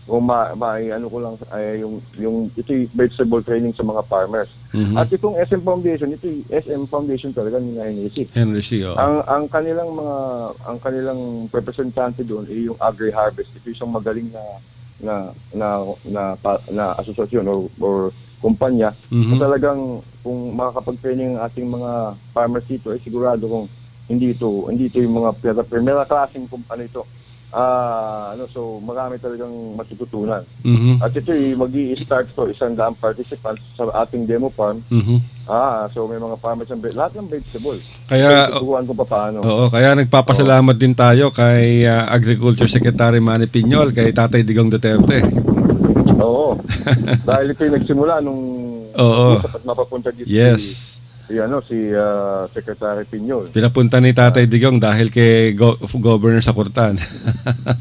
kung ano ko lang yung ito vegetable training sa mga farmers. At itong SM Foundation, SM Foundation talaga ni Henry C. Ang kanilang representante doon ay yung Agri-Harvest. Ito isang magaling na asosasyon or kumpanya. Talagang kung makakapag-training ang ating mga farmers dito, ay sigurado kung hindi ito yung mga primera klaseng ito So marami talagang matututunan. Mhm. At ito mag-i-start to 100 participants sa ating demo farm. Mhm. So may mga farmers lahat ng vegetables. Kaya tuturuan ko paano. Oo, kaya nagpapasalamat din tayo kay Agriculture Secretary Manny Piñol, kay Tatay Digong Duterte. Oo. Dahil ito yung nagsimula nung dapat mapapunta dito Yes. si Secretary Piñol. Pinapunta ni Tatay Digong dahil kay Governor Sakurtan.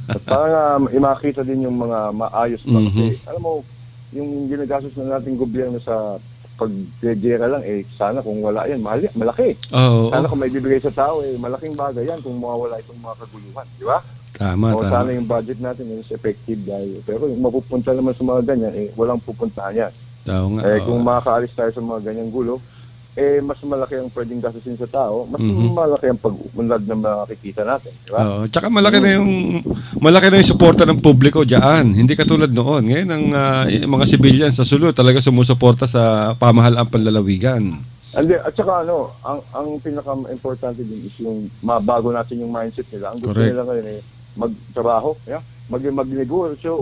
At parang makita din yung mga maayos pa kasi alam mo, yung ginagastos na nating gobyerno sa pag-gera lang, sana kung wala yan, malaki. Sana kung may bibigay sa tao, malaking bagay yan kung mawawala itong mga kaguluhan. Di ba? Tama. Sana yung budget natin is effective dahil. Pero yung mapupunta naman sa mga ganyan, walang pupuntahan yan. Kung makakaalis tayo sa mga ganyang gulo, mas malaki ang pwedeng gastusin sa tao, mas malaki ang pag-unlad na makikita natin, di ba? Tsaka malaki na yung suporta ng publiko diyan. Hindi katulad noon. Ngayon ang mga civilians sa Sulu talaga sumusuporta sa pamahalaan panlalawigan. At saka ang pinaka-importante din is yung mabago natin yung mindset nila. Ang gusto nila ngayon magtrabaho, magnegosyo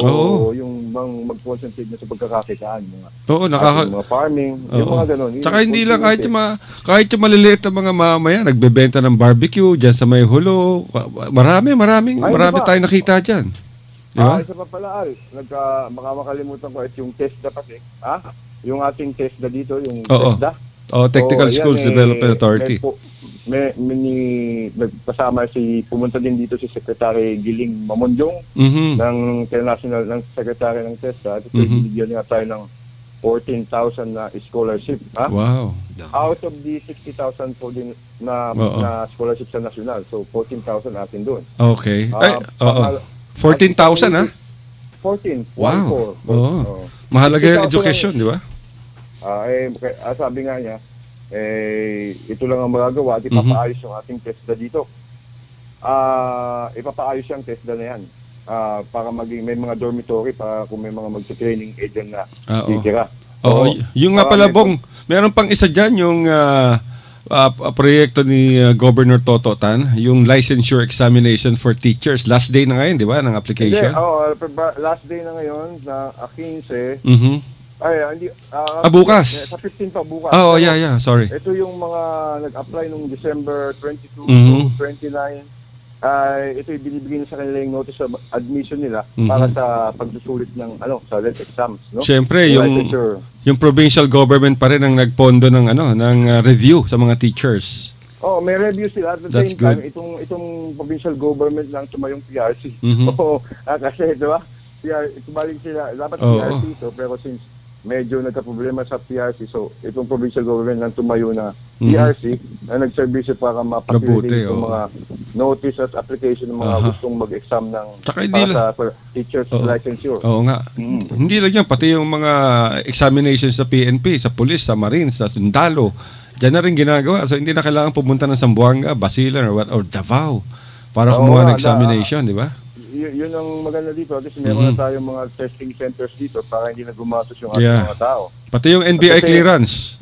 o yung mag-concentrate na sa pagkakakitaan mga farming, yung mga ganun. Tsaka hindi lang kahit yung maliliit na mga mamaya nagbebenta ng barbecue diyan sa may hulo. Marami tayong nakita diyan. Di ba? Isa pa pala, baka makalimutan ko yung TESDA kasi. Yung ating TESDA dito, yung TESDA. Technical Schools Development Authority. Nagpasama pumunta din dito si Secretary Giling Mamonjong ng international ng Secretary ng TESDA. At binigyan niya tayo ng 14,000 na scholarship. Wow. Out of the 60,000 po din na scholarship sa national. So 14,000 natin doon. Okay. 14,000 14. Wow. Mahalaga yung education, di ba? Sabi nga niya, ito lang ang magagawa at ipapaayos yung ating TESDA dito. Ipapaayos yung TESDA na yan para may mga dormitory para kung may mga magte-training agent na titira. Yung nga pala, Bong, meron pang isa dyan, yung proyekto ni Governor Toto Tan, yung licensure examination for teachers. Last day na ngayon, di ba, ng application? Last day na ngayon, na 15. Bukas. Sa 15 pa bukas. Sorry. Ito yung mga nag-apply nung December 22 to 29. Ito yung binibigay sa kanila yung notice of admission nila para sa pagsusulit ng sa LET exams, no? Siyempre, yung provincial government pa rin ang nagpondo ng review sa mga teachers. May review sila at the same time itong provincial government lang tumayong PRC. Kasi 'di ba? Balik sila dapat PRC ito pero since medyo nagka-problema sa PRC, so itong provincial government lang tumayo na PRC na nagservisyo para mapatili yung mga notice at application ng mga gustong mag-exam ng sa teachers licensure. Oo nga. Hindi lang yan, pati yung mga examinations sa PNP, sa police, sa Marines, sa Sundalo, dyan na rin ginagawa. So hindi na kailangan pumunta ng Zamboanga, Basilan, or Davao para kumuha ng examination, di ba? Yun ang maganda dito kasi meron na tayong mga testing centers dito para hindi na gumastos yung ating mga tao. Pati yung NBI clearance.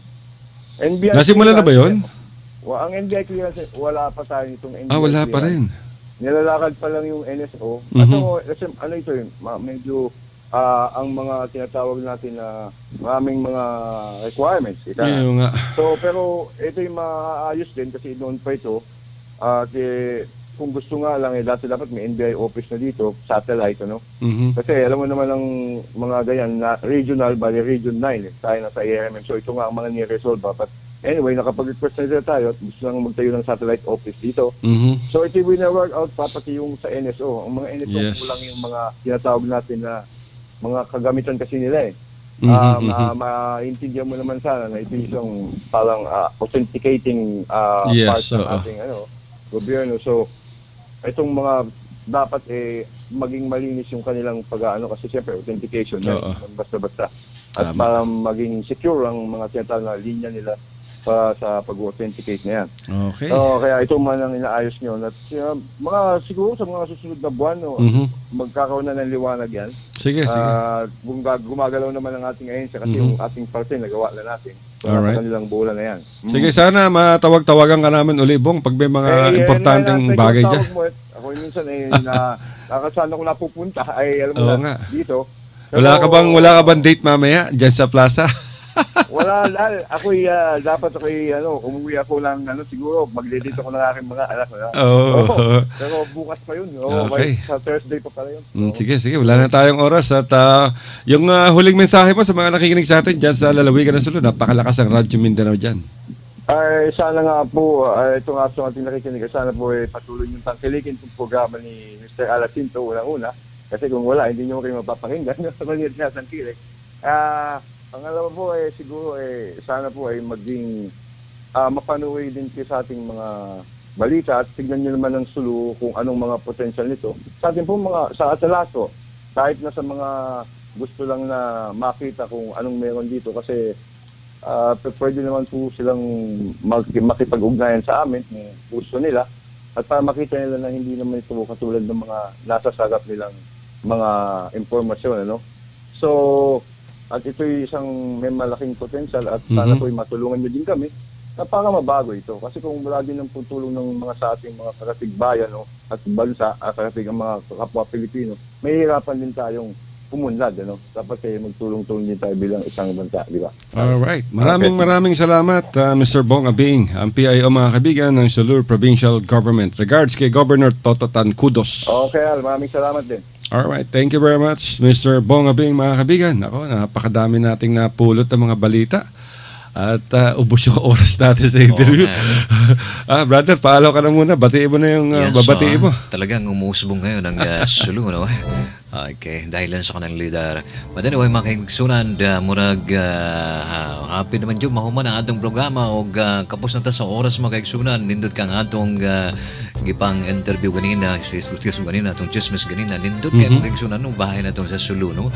Nasimula na ba yun? Ang NBI clearance, wala pa tayo itong NBI wala pa rin. Nilalakad pa lang yung NSO. At ito yun, medyo ang mga tinatawag natin na maraming mga requirements. So, pero ito yung maayos din kasi noon pa ito. Kung gusto nga lang, dati dapat may NBI office na dito, satellite, Kasi alam mo naman ang mga ganyan, na regional, bali Region 9, tayo na sa ARMM. So ito nga ang mga ni-resolve. But anyway, nakapag-request na tayo at gusto lang magtayo ng satellite office dito. So ito yung wina-work out pa, pati yung sa NSO. Ang mga NSO kulang yung mga tinatawag natin na mga kagamitan kasi nila maintindihan mo naman sana na ito yung parang authenticating part ng ating gobyerno. So itong mga dapat maging malinis yung kanilang pag-aano kasi siyempre authentication basta-basta at para maging secure ang mga tinatawag na linya nila sa pag-authenticate na yan. Okay. Kaya ito man ang inaayos nyo at siguro sa mga susunod na buwan magkakaroon na ng liwanag yan. Sige. Gumagalaw naman ang ating ahensya kasi yung ating parte nagawa na natin. Sa kanilang bola na yan. Sige, sana matawag-tawagan ka namin uli, Bong, pag may mga importanteng bagay dyan. Ako minsan nakasaan ako napupunta ay alam mo Oo na, nga. dito. Wala ka bang date mamaya dyan sa plaza? Wala, dapat umuwi ako ng siguro magde-date ako ng aking mga anak. Pero bukas pa yun. Okay. Sa Thursday pa pala yun. Sige, wala na tayong oras at yung huling mensahe mo sa mga nakikinig sa atin dyan sa Lalawigan ng Sulu, napakalakas ang Radyo Mindanao dyan. Ay, sana nga po, ito nga sa ating nakikinig, sana po patuloy yung tangkilikin itong programa ni Mr. Alacinto unang-una. Kasi kung wala, hindi nyo kayo mapapakinggan sa maliit na tangkilik. Pangalawa po siguro sana po maging mapanuwi din sa ating mga balita at tignan nyo naman ng Sulu kung anong mga potential nito. Sa ating po sa Atalaso, kahit na sa mga gusto lang na makita kung anong meron dito kasi pwede naman po silang makipag-ugnayan sa amin kung gusto nila at para makita nila na hindi naman ito katulad ng mga nasasagap nilang mga impormasyon. So, at ito'y isang may malaking potential at sana po'y matulungan nyo din kami na para mabago ito. Kasi kung wala din ang tulong ng mga sa ating mga karatig-bayan at bansa, karatig ang mga kapwa Pilipino, may hirapan din tayong pumunlad. Dapat magtulong-tulong din tayo bilang isang bansa, di ba? Alright. Maraming salamat, Mr. Bong Abing, ang PIO mga kaibigan ng Sulu Provincial Government. Regards kay Governor Toto Tan. Kudos. Okay, maraming salamat din. Alright, thank you very much, Mr. Bong Abing, mga kaibigan. Ako, napakadami nating napulot ng mga balita. At ubos yung oras natin sa interview. Brother, paalaw ka na muna. Batiin mo na yung babatiin mo. Talagang umusbong ngayon ang Sulu, no? Okay, dahil lang sa kanang leader. But anyway, mga kaigsunan, murag happy naman dyan, mahuman ang atong programa o kapos na ta sa oras mga kaigsunan. Nindot kang atong gipang interview ganina, sis ganina, atong chismis ganina. Nindot kang mga kaigsunan, no? Bahay na itong sa Sulu, no?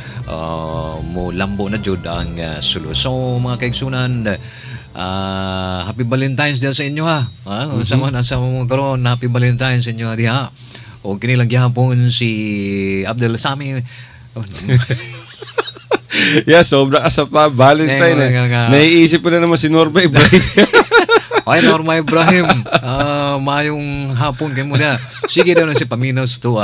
Mo lambo na dyan ang Sulu. So, mga kaigsunan, happy Valentine's din sa inyo, ha? Sama mo karon, happy Valentine's sa inyo, ha? O kinilang gihapon si Abdel Sami. Sobra ka pa Valentine. Naiisip ko na naman si Norma Ibrahim. Ay, Norma Ibrahim. Mayong hapon kayo muna. Sige daw na si Paminos to.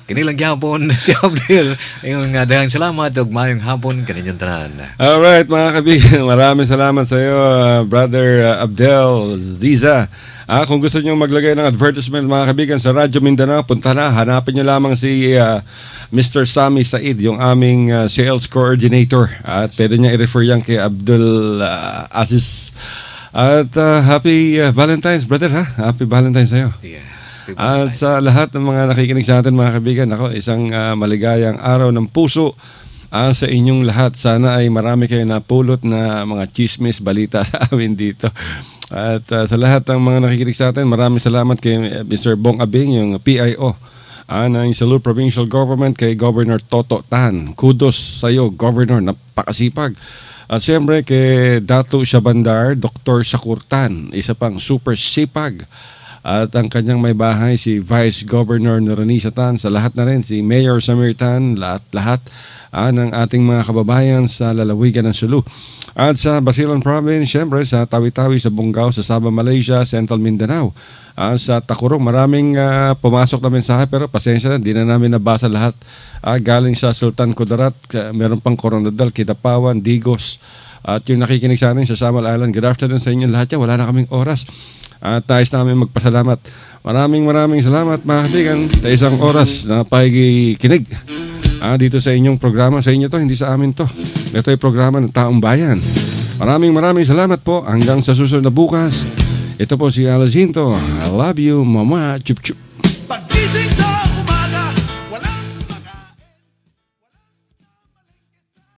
Kinilang gihapon si Abdel. Yung dahang salamat og mayong hapon kaninyong tanan. Alright mga kaibigan, maraming salamat sa iyo, Brother Abdel Ziza. Kung gusto niyo maglagay ng advertisement mga kaibigan sa Radyo Mindanao, punta na, hanapin niyo lamang si Mr. Sami Said, yung aming sales coordinator. At pwede niya i-refer yan kay Abdul Aziz. At happy Valentine's, brother, ha? Happy Valentine's sa'yo. Yeah. At sa lahat ng mga nakikinig sa atin mga kaibigan, isang maligayang araw ng puso sa inyong lahat. Sana ay marami kayo napulot na mga chismis, balita sa amin dito. At sa lahat ng mga nakikinig sa atin, maraming salamat kay Mr. Bong Abing, yung PIO ng Sulu Provincial Government, kay Governor Toto Tan. Kudos sa iyo, Governor, napakasipag. At siyempre kay Dato Shabandar, Dr. Sakurtan, isa pang super sipag. At ang kanyang may bahay, si Vice Governor Noronisa Tan, sa lahat na rin, si Mayor Samir Tan, lahat ng ating mga kababayan sa lalawigan ng Sulu. At sa Basilan Province, siyempre sa Tawi-Tawi, sa Bungaw, sa Sabah, Malaysia, Central Mindanao. Sa Takurong, maraming pumasok na mensahe pero pasensya na, di na namin nabasa lahat. Galing sa Sultan Kudarat, meron pang Coronadal, Kitapawan, Digos. At yung nakikinig sa atin sa Samal Island, good afternoon sa inyo lahat yan. Wala na kaming oras. At nais namin magpasalamat. Maraming salamat mga kaibigan sa isang oras na pakikinig dito sa inyong programa. Sa inyo to, hindi sa amin to. Ito ay programa ng Taong Bayan. Maraming salamat po. Hanggang sa susunod na bukas. Ito po si Alacinto. I love you, Mama. Chup chup.